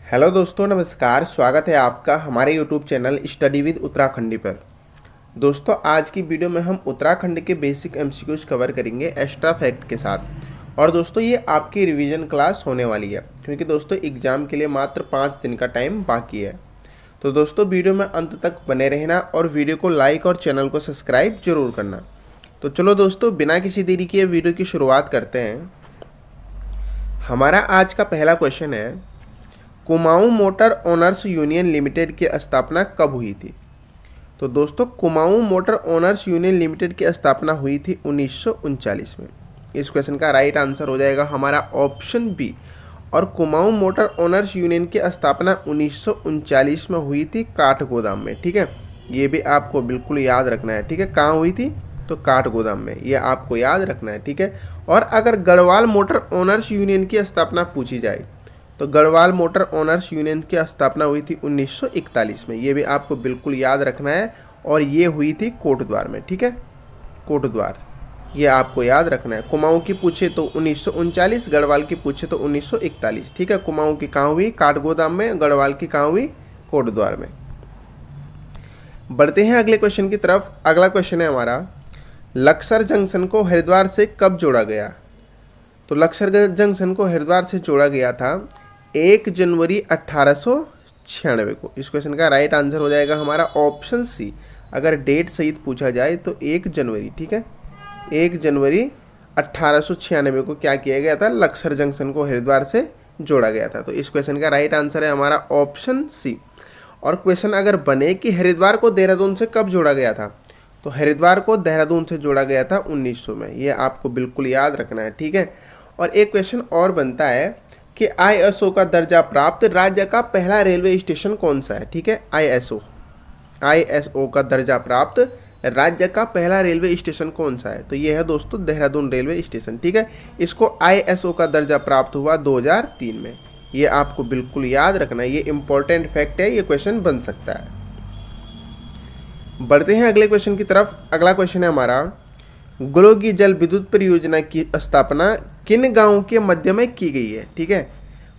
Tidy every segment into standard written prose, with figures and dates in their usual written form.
Hello दोस्तों, नमस्कार। स्वागत है आपका हमारे YouTube channel study with Uttarakhandi पर। दोस्तों, आज की वीडियो में हम उत्तराखंड के बेसिक एमसीक्यूज कवर करेंगे एक्स्ट्रा फैक्ट के साथ। और दोस्तों, ये आपकी रिवीजन क्लास होने वाली है क्योंकि दोस्तों एग्ज़ाम के लिए मात्र 5 दिन का टाइम बाकी है। तो दोस्तों, वीडियो में अंत तक बने रहना और वीडियो को लाइक और चैनल को सब्सक्राइब जरूर करना। तो चलो दोस्तों, बिना किसी देरी के वीडियो की शुरुआत करते हैं। हमारा आज का पहला क्वेश्चन है, Kumaon motor owners union limited की स्थापना कब हुई थी? तो दोस्तों, Kumaon motor owners union limited की स्थापना हुई थी 1939 में। इस क्वेश्चन का राइट आंसर हो जाएगा हमारा ऑप्शन बी। और कुमाऊं मोटर ओनर्स यूनियन की स्थापना 1939 में हुई थी काठगोदाम में। ठीक है, ये भी आपको बिल्कुल याद रखना है। ठीक है, कहाँ हुई थी? तो काठगोदाम में, ये आपको याद रखना है। ठीक है, और अगर गढ़वाल मोटर ओनर्स यूनियन की स्थापना पूछी जाए तो गढ़वाल मोटर ओनर्स यूनियन की स्थापना हुई थी 1941 में। ये भी आपको बिल्कुल याद रखना है। और ये हुई थी कोटद्वार में। ठीक है, कोटद्वार, ये आपको याद रखना है। कुमाऊं की पूछे तो 1939, गढ़वाल की पूछे तो 1941। ठीक है, कुमाऊं की कहाँ हुई? काठगोदाम में। गढ़वाल की कहाँ हुई? कोटद्वार में। बढ़ते हैं अगले क्वेश्चन की तरफ। अगला क्वेश्चन है हमारा, लक्सर जंक्शन को हरिद्वार से कब जोड़ा गया? तो लक्सर जंक्शन को हरिद्वार से जोड़ा गया था 1 जनवरी 1896 को। इस क्वेश्चन का राइट आंसर हो जाएगा हमारा ऑप्शन सी। अगर डेट सहित पूछा जाए तो 1 जनवरी। ठीक है, 1 जनवरी 1896 को क्या किया गया था? लक्सर जंक्शन को हरिद्वार से जोड़ा गया था। तो इस क्वेश्चन का राइट आंसर है हमारा ऑप्शन सी। और क्वेश्चन अगर बने कि हरिद्वार को देहरादून से कब जोड़ा गया था, तो हरिद्वार को देहरादून से जोड़ा गया था 1900 में। ये आपको बिल्कुल याद रखना है। ठीक है, और एक क्वेश्चन और बनता है कि आईएसओ का दर्जा प्राप्त राज्य का पहला रेलवे स्टेशन कौन सा है? ठीक है, आईएसओ का दर्जा प्राप्त राज्य का पहला रेलवे स्टेशन कौन सा है? तो ये है दोस्तों देहरादून रेलवे स्टेशन। ठीक है, इसको आईएसओ का दर्जा प्राप्त हुआ 2003 में। ये आपको बिल्कुल याद रखना है, ये इंपॉर्टेंट फैक्ट है, ये क्वेश्चन बन सकता है। बढ़ते हैं अगले क्वेश्चन की तरफ। अगला क्वेश्चन है हमारा, ग्लोगी जल विद्युत परियोजना की स्थापना किन गांवों के मध्य में की गई है? ठीक है,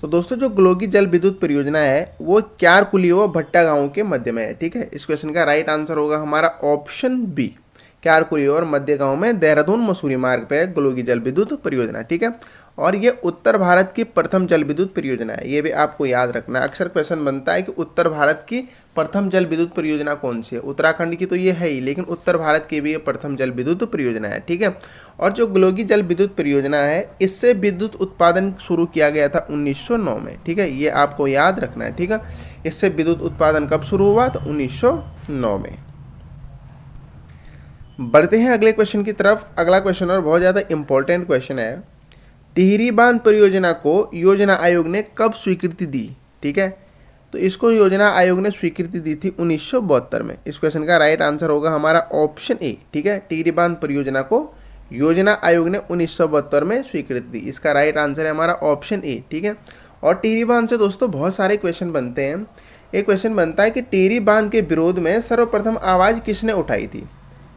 तो दोस्तों जो ग्लोगी जल विद्युत परियोजना है वो क्यारकुली व भट्टा गांव के मध्य में है। ठीक है, इस क्वेश्चन का राइट आंसर होगा हमारा ऑप्शन बी। क्यारकुली और मध्य गांव में देहरादून मसूरी मार्ग पे है ग्लोगी जल विद्युत परियोजना। ठीक है, और ये उत्तर भारत की प्रथम जल विद्युत परियोजना है। ये भी आपको याद रखना है। अक्सर क्वेश्चन बनता है कि उत्तर भारत की प्रथम जल विद्युत परियोजना कौन सी है? उत्तराखंड की तो ये है ही, लेकिन उत्तर भारत की भी ये प्रथम जल विद्युत परियोजना है। ठीक है, और जो ग्लोगी जल विद्युत परियोजना है, इससे विद्युत उत्पादन शुरू किया गया था 1909 में। ठीक है, ये आपको याद रखना है। ठीक है, इससे विद्युत उत्पादन कब शुरू हुआ? तो 1909 में। बढ़ते हैं अगले क्वेश्चन की तरफ। अगला क्वेश्चन और बहुत ज़्यादा इंपॉर्टेंट क्वेश्चन है, टिहरी बांध परियोजना को योजना आयोग ने कब स्वीकृति दी? ठीक है, तो इसको योजना आयोग ने स्वीकृति दी थी 1972 में। इस क्वेश्चन का राइट आंसर होगा हमारा ऑप्शन ए। ठीक है, टिहरी बांध परियोजना को योजना आयोग ने 1972 में स्वीकृति दी। इसका राइट आंसर है हमारा ऑप्शन ए। ठीक है, और टिहरी बांध से दोस्तों बहुत सारे क्वेश्चन बनते हैं। एक क्वेश्चन बनता है कि टिहरी बांध के विरोध में सर्वप्रथम आवाज़ किसने उठाई थी?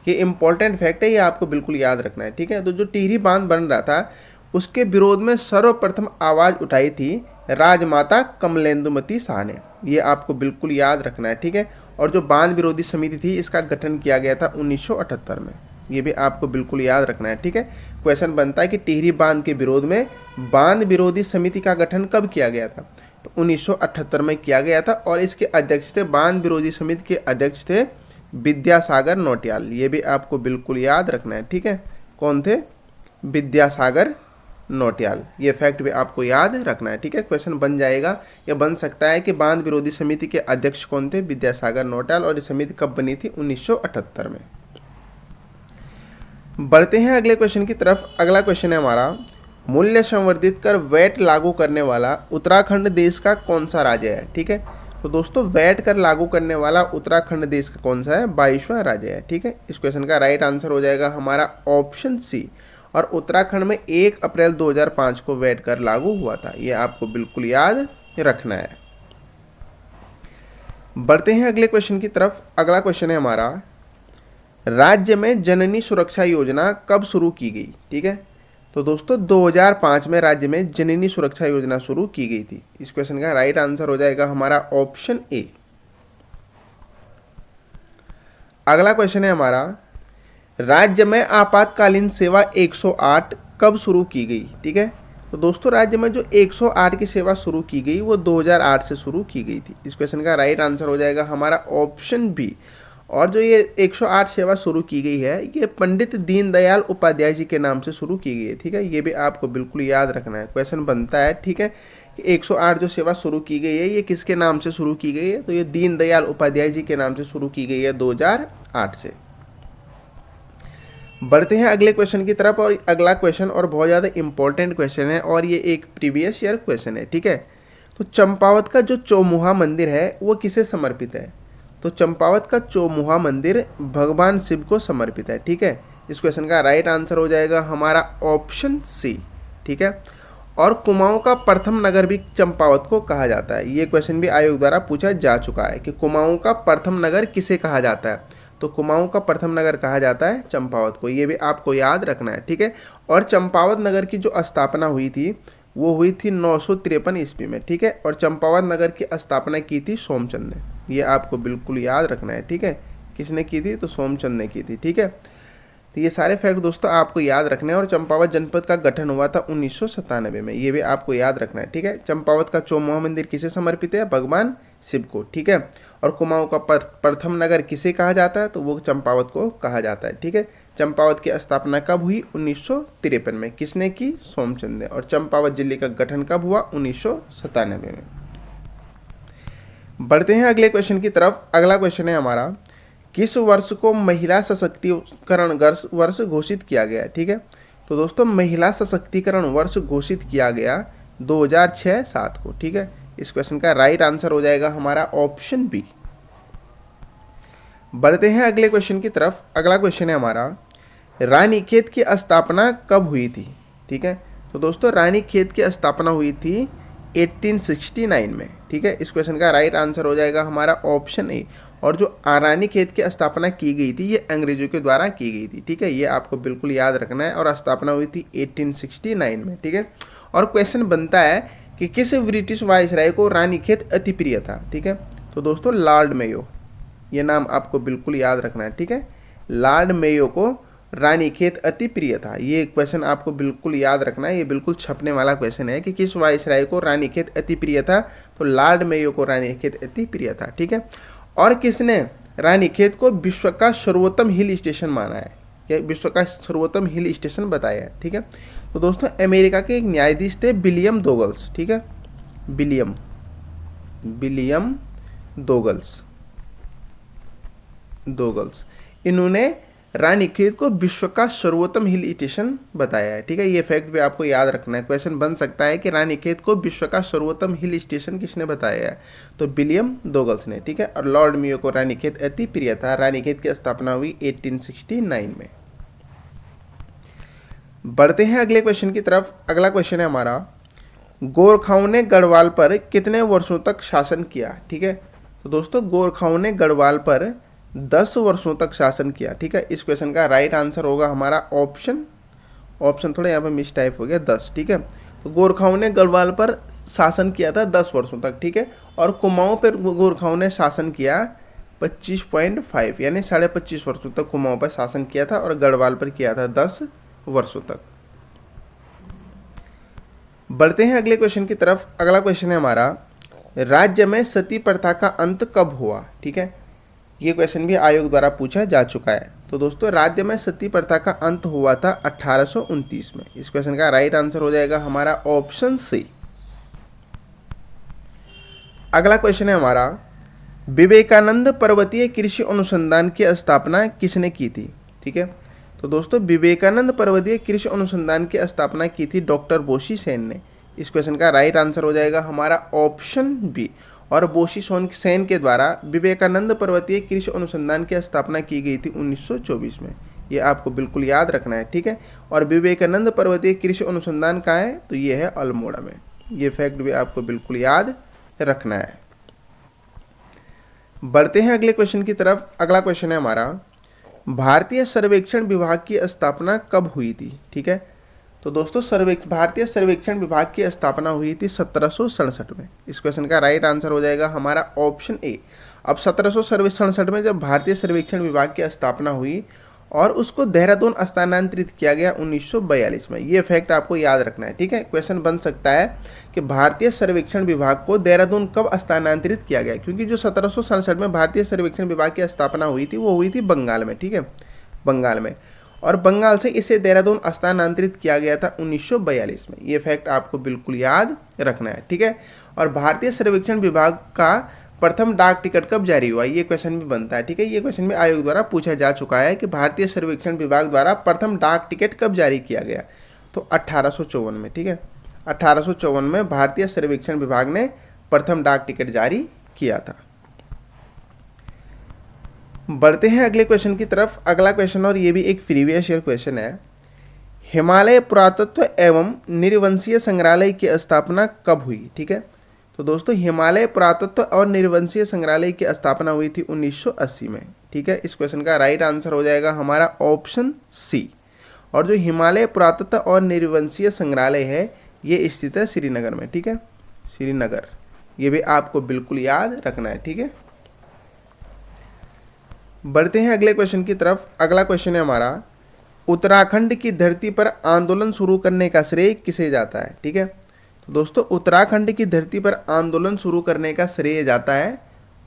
ये इंपॉर्टेंट फैक्ट है, ये आपको बिल्कुल याद रखना है। ठीक है, तो जो टिहरी बांध बन रहा था उसके विरोध में सर्वप्रथम आवाज़ उठाई थी राजमाता कमलेंदुमती शाह ने। ये आपको बिल्कुल याद रखना है। ठीक है, और जो बांध विरोधी समिति थी इसका गठन किया गया था 1978 में। ये भी आपको बिल्कुल याद रखना है। ठीक है, क्वेश्चन बनता है कि टिहरी बांध के विरोध में बांध विरोधी समिति का गठन कब किया गया था? तो 1978 में किया गया था। और इसके अध्यक्ष थे, बांध विरोधी समिति के अध्यक्ष थे विद्यासागर नौटियाल। ये भी आपको बिल्कुल याद रखना है। ठीक है, कौन थे? विद्यासागर नौटियाल। ये फैक्ट भी आपको याद रखना है। ठीक है, क्वेश्चन बन जाएगा या बन सकता है कि बांध विरोधी समिति के अध्यक्ष कौन थे? विद्यासागर नौटियाल। और ये समिति कब बनी थी? 1978 में। बढ़ते हैं अगले क्वेश्चन की तरफ। अगला क्वेश्चन है हमारा, मूल्य संवर्धित कर वैट लागू करने वाला उत्तराखंड देश का कौन सा राज्य है? ठीक है, तो दोस्तों वैट कर लागू करने वाला उत्तराखंड देश का कौन सा है? 22वां राज्य है। ठीक है, इस क्वेश्चन का राइट आंसर हो जाएगा हमारा ऑप्शन सी। और उत्तराखंड में 1 अप्रैल 2005 को वैट कर लागू हुआ था। ये आपको बिल्कुल याद रखना है। बढ़ते हैं अगले क्वेश्चन की तरफ। अगला क्वेश्चन है हमारा, राज्य में जननी सुरक्षा योजना कब शुरू की गई? ठीक है, तो दोस्तों 2005 में राज्य में जननी सुरक्षा योजना शुरू की गई थी। इस क्वेश्चन का राइट आंसर हो जाएगा हमारा ऑप्शन ए। अगला क्वेश्चन है हमारा, राज्य में आपातकालीन सेवा 108 कब शुरू की गई? ठीक है, तो दोस्तों राज्य में जो 108 की सेवा शुरू की गई वो 2008 से शुरू की गई थी। इस क्वेश्चन का राइट आंसर हो जाएगा हमारा ऑप्शन बी। और जो ये 108 सेवा शुरू की गई है ये पंडित दीनदयाल उपाध्याय जी के नाम से शुरू की गई है। ठीक है, ये भी आपको बिल्कुल याद रखना है, क्वेश्चन बनता है। ठीक है, कि 108 जो सेवा शुरू की गई है ये किसके नाम से शुरू की गई है? तो ये दीनदयाल उपाध्याय जी के नाम से शुरू की गई है 2008 से। बढ़ते हैं अगले क्वेश्चन की तरफ, और अगला क्वेश्चन और बहुत ज़्यादा इंपॉर्टेंट क्वेश्चन है और ये एक प्रीवियस ईयर क्वेश्चन है। ठीक है, तो चंपावत का जो चौमुहा मंदिर है वो किसे समर्पित है? तो चंपावत का चौमुहा मंदिर भगवान शिव को समर्पित है। ठीक है, इस क्वेश्चन का राइट आंसर हो जाएगा हमारा ऑप्शन सी। ठीक है, और कुमाऊं का प्रथम नगर भी चंपावत को कहा जाता है। ये क्वेश्चन भी आयोग द्वारा पूछा जा चुका है कि कुमाऊं का प्रथम नगर किसे कहा जाता है? तो कुमाऊं का प्रथम नगर कहा जाता है चंपावत को। ये भी आपको याद रखना है। ठीक है, और चंपावत नगर की जो स्थापना हुई थी वो हुई थी 953 ईस्वी में। ठीक है, और चंपावत नगर की स्थापना की थी सोमचंद ने। ये आपको बिल्कुल याद रखना है। ठीक है, किसने की थी? तो सोमचंद ने की थी। ठीक है, तो ये सारे फैक्ट दोस्तों आपको याद रखने हैं। और चंपावत जनपद का गठन हुआ था 1997 में, ये भी आपको याद रखना है। ठीक है, चंपावत का चौमुहा मंदिर किसे समर्पित है? भगवान शिव को। ठीक है, और कुमाऊं का प्रथम नगर किसे कहा जाता है? तो वो चंपावत को कहा जाता है। ठीक है, चंपावत की स्थापना कब हुई? 1953 में। किसने की? सोमचंद ने। और चंपावत जिले का गठन कब हुआ? 1997 में। बढ़ते हैं अगले क्वेश्चन की तरफ। अगला क्वेश्चन है हमारा, किस वर्ष को महिला सशक्तिकरण वर्ष घोषित किया गया? ठीक है, तो दोस्तों महिला सशक्तिकरण वर्ष घोषित किया गया 2006-07 को। ठीक है, इस क्वेश्चन का राइट आंसर हो जाएगा हमारा ऑप्शन बी। बढ़ते हैं अगले क्वेश्चन की तरफ। अगला क्वेश्चन है हमारा, रानीखेत की स्थापना कब हुई थी? ठीक है, तो दोस्तों रानीखेत की स्थापना हुई थी 1869 में। ठीक है, इस क्वेश्चन का राइट आंसर हो जाएगा हमारा ऑप्शन ए। और जो रानीखेत की स्थापना की गई थी ये अंग्रेजों के द्वारा की गई थी। ठीक है, ये आपको बिल्कुल याद रखना है। और स्थापना हुई थी 1869 में। ठीक है, और क्वेश्चन बनता है कि किस ब्रिटिश वायसराय को रानीखेत अति प्रिय था? ठीक है, तो दोस्तों लॉर्ड मेयो, ये नाम आपको बिल्कुल याद रखना है। ठीक है, लॉर्ड मेयो को रानीखेत अति प्रिय था। ये क्वेश्चन आपको बिल्कुल याद रखना है, ये बिल्कुल छपने वाला क्वेश्चन है कि किस वायसराय को रानीखेत अति प्रिय था? तो लॉर्ड मेयो को रानीखेत अति प्रिय था। ठीक है, और किसने रानीखेत को विश्व का सर्वोत्तम हिल स्टेशन माना है या विश्व का सर्वोत्तम हिल स्टेशन बताया है? ठीक है, तो दोस्तों अमेरिका के एक न्यायाधीश थे विलियम दोगल्स। ठीक है, विलियम दोगल्स, इन्होंने रानीखेत को विश्व का सर्वोत्तम हिल स्टेशन बताया है। ठीक है, ये फैक्ट भी आपको याद रखना है। क्वेश्चन बन सकता है कि रानीखेत को विश्व का सर्वोत्तम हिल स्टेशन किसने बताया है? तो विलियम दोगल्स ने। ठीक है, और लॉर्ड मेयो को रानीखेत अति प्रिय था। रानीखेत की स्थापना हुई 1869 में। बढ़ते हैं अगले क्वेश्चन की तरफ। अगला क्वेश्चन है हमारा, गोरखाओं ने गढ़वाल पर कितने वर्षों तक शासन किया? ठीक है, तो दोस्तों गोरखाओं ने गढ़वाल पर 10 वर्षों तक शासन किया। ठीक है, इस क्वेश्चन का राइट आंसर होगा हमारा ऑप्शन थोड़ा यहाँ पे मिस टाइप हो गया 10। ठीक है, तो गोरखाओं ने गढ़वाल पर शासन किया था 10 वर्षों तक। ठीक है, और कुमाऊं पर गोरखाओं ने शासन किया 25.5 यानी 25.5 वर्षों तक कुमाऊं पर शासन किया था, और गढ़वाल पर किया था 10 वर्षों तक। बढ़ते हैं अगले क्वेश्चन की तरफ। अगला क्वेश्चन है हमारा, राज्य में सती प्रथा का अंत कब हुआ? ठीक है, ये क्वेश्चन भी आयोग द्वारा पूछा जा चुका है। तो दोस्तों राज्य में सती प्रथा का अंत हुआ था 1829 में। इस क्वेश्चन का राइट आंसर हो जाएगा हमारा ऑप्शन सी। अगला क्वेश्चन है हमारा, विवेकानंद पर्वतीय कृषि अनुसंधान की स्थापना किसने की थी? ठीक है, तो दोस्तों विवेकानंद पर्वतीय कृषि अनुसंधान की स्थापना की थी डॉक्टर बोशी सेन ने। इस क्वेश्चन का राइट आंसर हो जाएगा हमारा ऑप्शन बी। और बोशी सेन के द्वारा विवेकानंद पर्वतीय कृषि अनुसंधान की स्थापना की गई थी 1924 में। ये आपको बिल्कुल याद रखना है। ठीक है, और विवेकानंद पर्वतीय कृषि अनुसंधान कहाँ है? तो ये है अल्मोड़ा में। ये फैक्ट भी आपको बिल्कुल याद रखना है। बढ़ते हैं अगले क्वेश्चन की तरफ। अगला क्वेश्चन है हमारा, भारतीय सर्वेक्षण विभाग की स्थापना कब हुई थी? ठीक है, तो दोस्तों भारतीय सर्वेक्षण विभाग की स्थापना हुई थी 1767 में। इस क्वेश्चन का राइट आंसर हो जाएगा हमारा ऑप्शन ए। अब 1767 में जब भारतीय सर्वेक्षण विभाग की स्थापना हुई और उसको देहरादून स्थानांतरित किया गया 1942 में। ये फैक्ट आपको याद रखना है, ठीक है। क्वेश्चन बन सकता है कि भारतीय सर्वेक्षण विभाग को देहरादून कब स्थानांतरित किया गया, क्योंकि जो 1767 में भारतीय सर्वेक्षण विभाग की स्थापना हुई थी वो हुई थी बंगाल में, ठीक है, बंगाल में। और बंगाल से इसे देहरादून स्थानांतरित किया गया था 1942 में। ये फैक्ट आपको बिल्कुल याद रखना है, ठीक है। और भारतीय सर्वेक्षण विभाग का प्रथम डाक टिकट कब जारी हुआ, ये क्वेश्चन भी बनता है, ठीक है। ये क्वेश्चन भी आयोग द्वारा पूछा जा चुका है कि भारतीय सर्वेक्षण विभाग द्वारा प्रथम डाक टिकट कब जारी किया गया, तो 1854 में, ठीक है। 1854 में भारतीय सर्वेक्षण विभाग ने प्रथम डाक टिकट जारी किया था। बढ़ते हैं अगले क्वेश्चन की तरफ। अगला क्वेश्चन, और ये भी एक प्रीवियस ईयर क्वेश्चन है, हिमालय पुरातत्व एवं निर्वंशीय संग्रहालय की स्थापना कब हुई, ठीक है। तो दोस्तों हिमालय पुरातत्व और निर्वंशीय संग्रहालय की स्थापना हुई थी 1980 में, ठीक है। इस क्वेश्चन का राइट आंसर हो जाएगा हमारा ऑप्शन सी। और जो हिमालय पुरातत्व और निर्वंशीय संग्रहालय है ये स्थित है श्रीनगर में, ठीक है, श्रीनगर। ये भी आपको बिल्कुल याद रखना है, ठीक है। बढ़ते हैं अगले क्वेश्चन की तरफ। अगला क्वेश्चन है हमारा, उत्तराखंड की धरती पर आंदोलन शुरू करने का श्रेय किसे जाता है, ठीक है। तो दोस्तों उत्तराखंड की धरती पर आंदोलन शुरू करने का श्रेय जाता है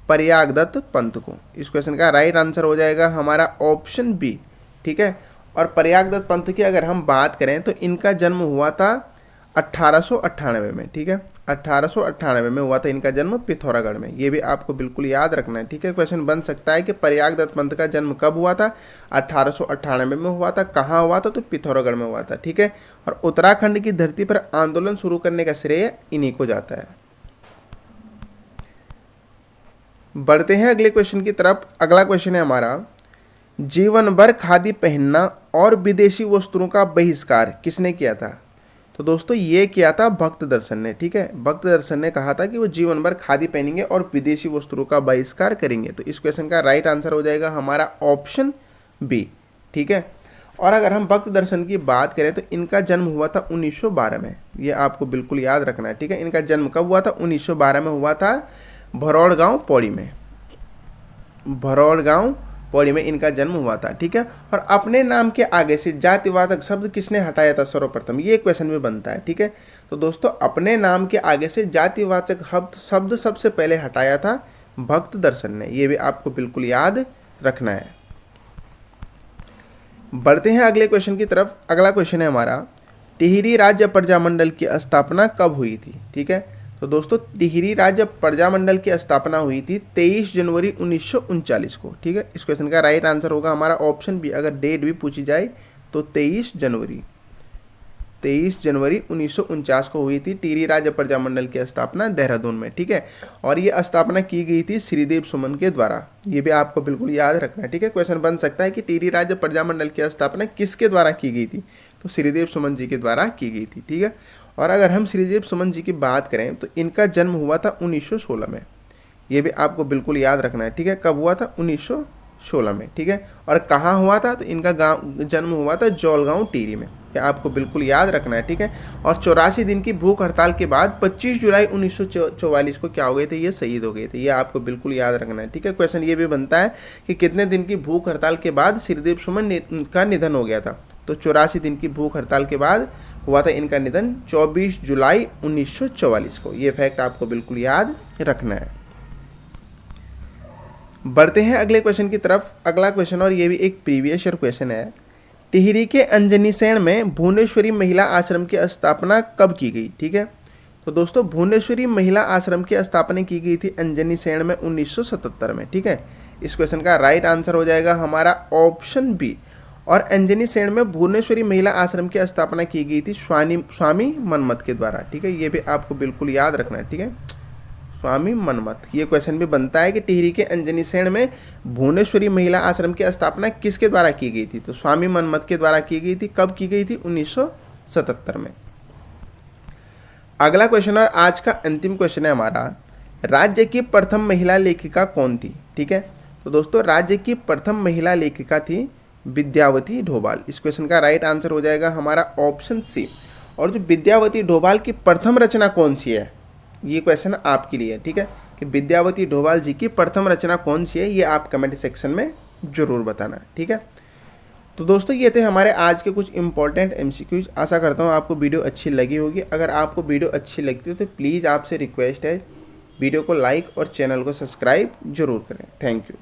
प्रयागदत्त पंत को। इस क्वेश्चन का राइट आंसर हो जाएगा हमारा ऑप्शन बी, ठीक है। और प्रयागदत्त पंत की अगर हम बात करें तो इनका जन्म हुआ था 1898 में, ठीक है। 1898 में हुआ था इनका जन्म पिथौरागढ़ में। ये भी आपको बिल्कुल याद रखना है, ठीक है। क्वेश्चन बन सकता है कि प्रयागदत्त पंत का जन्म कब हुआ था, 1898 में हुआ था, कहाँ हुआ था, तो पिथौरागढ़ में हुआ था, ठीक है। और उत्तराखंड की धरती पर आंदोलन शुरू करने का श्रेय इन्हीं को जाता है। बढ़ते हैं अगले क्वेश्चन की तरफ। अगला क्वेश्चन है हमारा, जीवन भर खादी पहनना और विदेशी वस्त्रों का बहिष्कार किसने किया था। तो दोस्तों ये किया था भक्त दर्शन ने, ठीक है। भक्त दर्शन ने कहा था कि वो जीवन भर खादी पहनेंगे और विदेशी वस्त्रों का बहिष्कार करेंगे। तो इस क्वेश्चन का राइट आंसर हो जाएगा हमारा ऑप्शन बी, ठीक है। और अगर हम भक्त दर्शन की बात करें तो इनका जन्म हुआ था 1912 में। ये आपको बिल्कुल याद रखना है, ठीक है। इनका जन्म कब हुआ था, 1912 में हुआ था भरौड़ गाँव पौड़ी में, भरौड़ गाँव पौड़ी में इनका जन्म हुआ था, ठीक है। और अपने नाम के आगे से जातिवाचक शब्द किसने हटाया था सर्वप्रथम, ये क्वेश्चन भी बनता है, ठीक है। तो दोस्तों अपने नाम के आगे से जातिवाचक शब्द सबसे पहले हटाया था भक्त दर्शन ने। ये भी आपको बिल्कुल याद रखना है। बढ़ते हैं अगले क्वेश्चन की तरफ। अगला क्वेश्चन है हमारा, टिहरी राज्य प्रजामंडल की स्थापना कब हुई थी, ठीक है। तो दोस्तों टिहरी राज्य प्रजामंडल की स्थापना हुई थी 23 जनवरी 1939 को, ठीक है। इस क्वेश्चन का राइट आंसर होगा हमारा ऑप्शन बी। अगर डेट भी पूछी जाए तो 23 जनवरी 1949 को हुई थी टिहरी राज्य प्रजामंडल की स्थापना देहरादून में, ठीक है। और ये स्थापना की गई थी श्रीदेव सुमन के द्वारा। ये भी आपको बिल्कुल याद रखना है, ठीक है। क्वेश्चन बन सकता है कि टिहरी राज्य प्रजामंडल की स्थापना किसके द्वारा की गई थी, तो श्रीदेव सुमन जी के द्वारा की गई थी, ठीक है। और अगर हम श्रीदेव सुमन जी की बात करें तो इनका जन्म हुआ था 1916 में। ये भी आपको बिल्कुल याद रखना है, ठीक है। कब हुआ था, 1916 में, ठीक है। और कहाँ हुआ था, तो इनका जन्म हुआ था जौलगांव टिहरी में। ये आपको बिल्कुल याद रखना है, ठीक है। और 84 दिन की भूख हड़ताल के बाद 25 जुलाई 1944 को क्या हो गए थे, ये शहीद हो गए थे। ये आपको बिल्कुल याद रखना है, ठीक है। क्वेश्चन ये भी बनता है कि कितने दिन की भूख हड़ताल के बाद श्रीदेव सुमन का निधन हो गया था, तो 84 दिन की भूख हड़ताल के बाद हुआ था इनका निधन 24 जुलाई 1944 को। ये फैक्ट आपको बिल्कुल याद रखना है। बढ़ते हैं अगले क्वेश्चन की तरफ। अगला क्वेश्चन, और ये भी एक प्रीवियस ईयर क्वेश्चन है, टिहरी के अंजनीसैण में भुवनेश्वरी महिला आश्रम की स्थापना कब की गई, ठीक है। तो दोस्तों भुवनेश्वरी महिला आश्रम की स्थापना की गई थी अंजनीसैण में 1977 में, ठीक है। इस क्वेश्चन का राइट आंसर हो जाएगा हमारा ऑप्शन बी। और अंजनीसैण में भुवनेश्वरी महिला आश्रम की स्थापना की गई थी स्वामी मनमत के द्वारा, ठीक है। ये भी आपको बिल्कुल याद रखना है, ठीक है, स्वामी मनमत। ये क्वेश्चन भी बनता है कि टिहरी के अंजनीसैण में भुवनेश्वरी महिला आश्रम की स्थापना किसके द्वारा की गई थी, तो स्वामी मनमत के द्वारा की गई थी। कब की गई थी, 1977 में। अगला क्वेश्चन और आज का अंतिम क्वेश्चन है हमारा, राज्य की प्रथम महिला लेखिका कौन थी, ठीक है। तो दोस्तों राज्य की प्रथम महिला लेखिका थी विद्यावती डोभाल। इस क्वेश्चन का राइट आंसर हो जाएगा हमारा ऑप्शन सी। और जो विद्यावती डोभाल की प्रथम रचना कौन सी है, ये क्वेश्चन आपके लिए, ठीक है, कि विद्यावती डोभाल जी की प्रथम रचना कौन सी है, ये आप कमेंट सेक्शन में जरूर बताना, ठीक है। तो दोस्तों ये थे हमारे आज के कुछ इंपॉर्टेंट एमसीक्यूज। आशा करता हूँ आपको वीडियो अच्छी लगी होगी। अगर आपको वीडियो अच्छी लगती है तो प्लीज़ आपसे रिक्वेस्ट है वीडियो को लाइक और चैनल को सब्सक्राइब जरूर करें। Thank you.